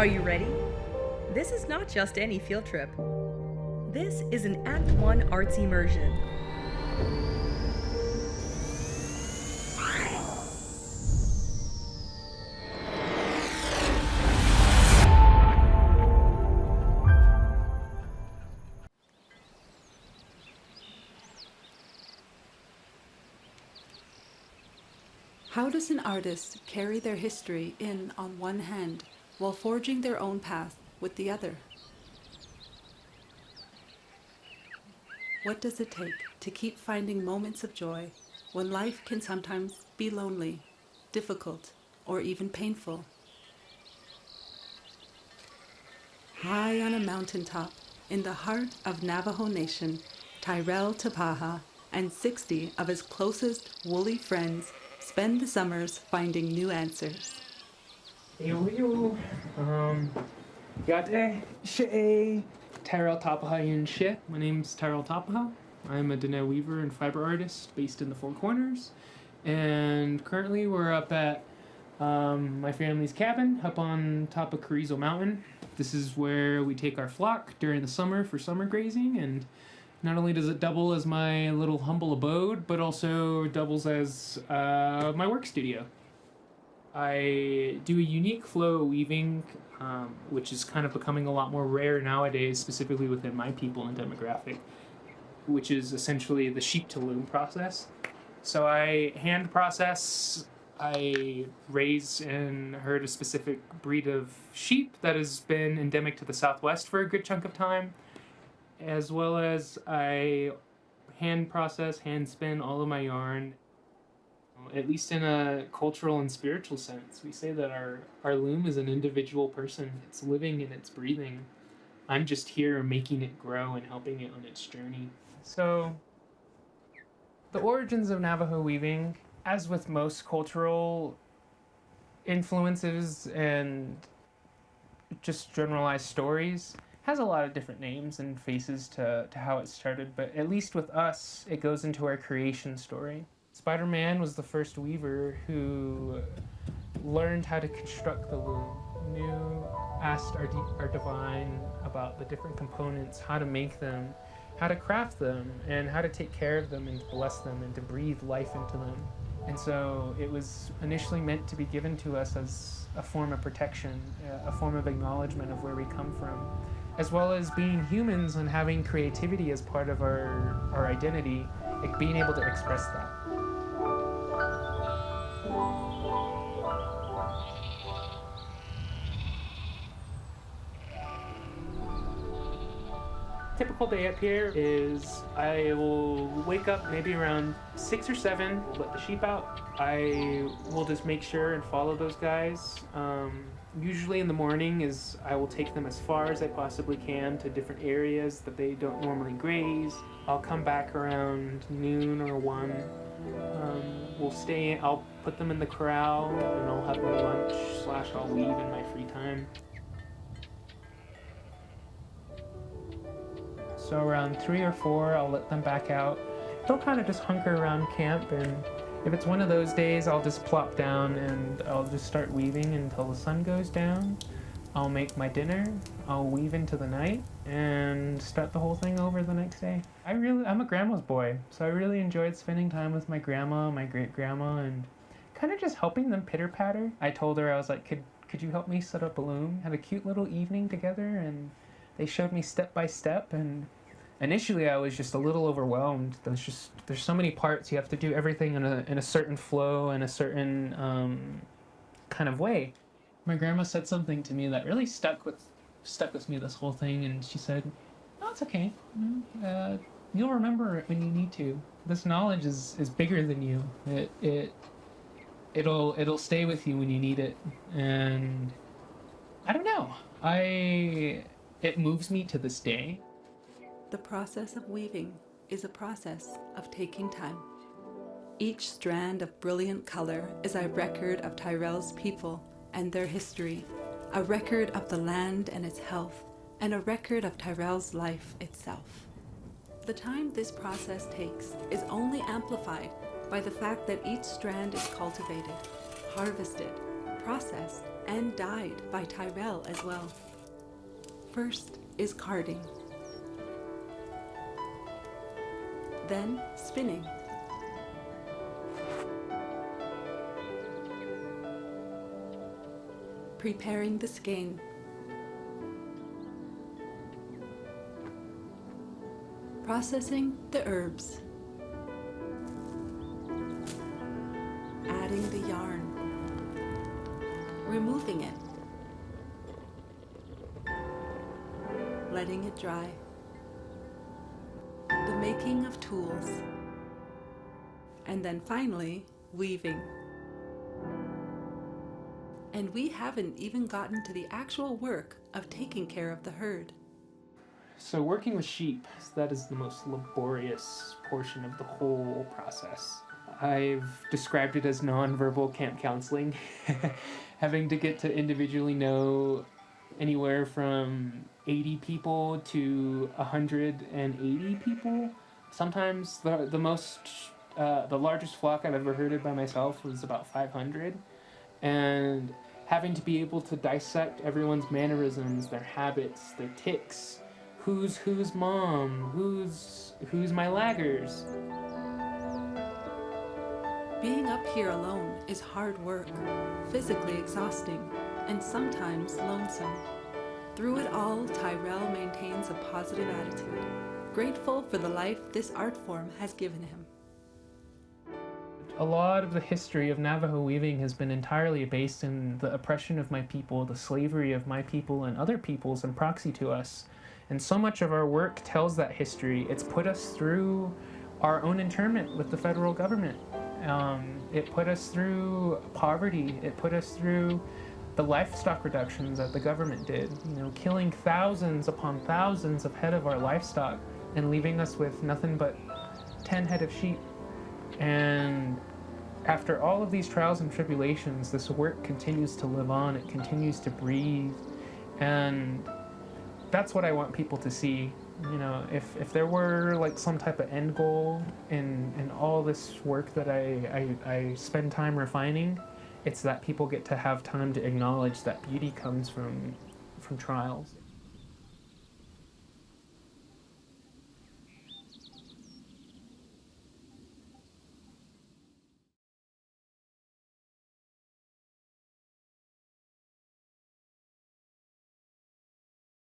Are you ready? This is not just any field trip. This is an Act 1 arts immersion. How does an artist carry their history in on one hand while forging their own path with the other? What does it take to keep finding moments of joy when life can sometimes be lonely, difficult, or even painful? High on a mountaintop in the heart of Navajo Nation, Tyrrell Tapaha and 60 of his closest woolly friends spend the summers finding new answers. Yo, Yate, She, Tyrrell Tapaha Yun She. My name's Tyrrell Tapaha. I'm a Dene weaver and fiber artist based in the Four Corners. And currently we're up at my family's cabin up on top of Carrizo Mountain. This is where we take our flock during the summer for summer grazing, and not only does it double as my little humble abode, but also doubles as my work studio. I do a unique flow weaving, which is kind of becoming a lot more rare nowadays, specifically within my people and demographic, which is essentially the sheep to loom process. So I hand process, I raise and herd a specific breed of sheep that has been endemic to the Southwest for a good chunk of time, as well as I hand process, hand spin all of my yarn. At least in a cultural and spiritual sense, we say that our loom is an individual person. It's living and it's breathing. I'm just here making it grow and helping it on its journey. So, the origins of Navajo weaving, as with most cultural influences and just generalized stories, has a lot of different names and faces to how it started, but at least with us, it goes into our creation story. Spider-Man was the first weaver who learned how to construct the loom, asked our divine about the different components, how to make them, how to craft them, and how to take care of them and to bless them and to breathe life into them. And so it was initially meant to be given to us as a form of protection, a form of acknowledgement of where we come from, as well as being humans and having creativity as part of our identity, like being able to express that. Typical day up here is I will wake up maybe around 6 or 7, let the sheep out. I will just make sure and follow those guys. Usually in the morning is I will take them as far as I possibly can to different areas that they don't normally graze. I'll come back around noon or 1. I'll put them in the corral and I'll have my lunch / I'll weave in my free time. So around 3 or 4, I'll let them back out. They'll kind of just hunker around camp, and if it's one of those days, I'll just plop down and I'll just start weaving until the sun goes down. I'll make my dinner, I'll weave into the night, and start the whole thing over the next day. I'm a grandma's boy, so I really enjoyed spending time with my grandma, my great-grandma, and kind of just helping them pitter-patter. I told her, I was like, could you help me set up a loom? Had a cute little evening together, and they showed me step by step, and initially I was just a little overwhelmed. There's so many parts. You have to do everything in a certain flow and a certain kind of way. My grandma said something to me that really stuck with me this whole thing, and she said, "No, it's okay. You'll remember it when you need to. This knowledge is bigger than you. It'll stay with you when you need it." And I don't know. It moves me to this day. The process of weaving is a process of taking time. Each strand of brilliant color is a record of Tyrrell's people and their history, a record of the land and its health, and a record of Tyrrell's life itself. The time this process takes is only amplified by the fact that each strand is cultivated, harvested, processed, and dyed by Tyrrell as well. First is carding, then spinning, preparing the skein, processing the herbs, adding the yarn, removing it, letting it dry, the making of tools, and then finally weaving. And we haven't even gotten to the actual work of taking care of the herd. So working with sheep, that is the most laborious portion of the whole process. I've described it as nonverbal camp counseling, having to get to individually know anywhere from 80 people to 180 people. Sometimes the largest flock I've ever herded by myself was about 500. And having to be able to dissect everyone's mannerisms, their habits, their tics, who's mom, who's my laggers. Being up here alone is hard work, physically exhausting, and sometimes lonesome. Through it all, Tyrrell maintains a positive attitude, grateful for the life this art form has given him. A lot of the history of Navajo weaving has been entirely based in the oppression of my people, the slavery of my people and other peoples in proxy to us. And so much of our work tells that history. It's put us through our own internment with the federal government. It put us through poverty. It put us through the livestock reductions that the government did, killing thousands upon thousands of head of our livestock and leaving us with nothing but 10 head of sheep. And after all of these trials and tribulations, this work continues to live on. It continues to breathe. And that's what I want people to see. If there were like some type of end goal in all this work that I spend time refining, it's that people get to have time to acknowledge that beauty comes from trials.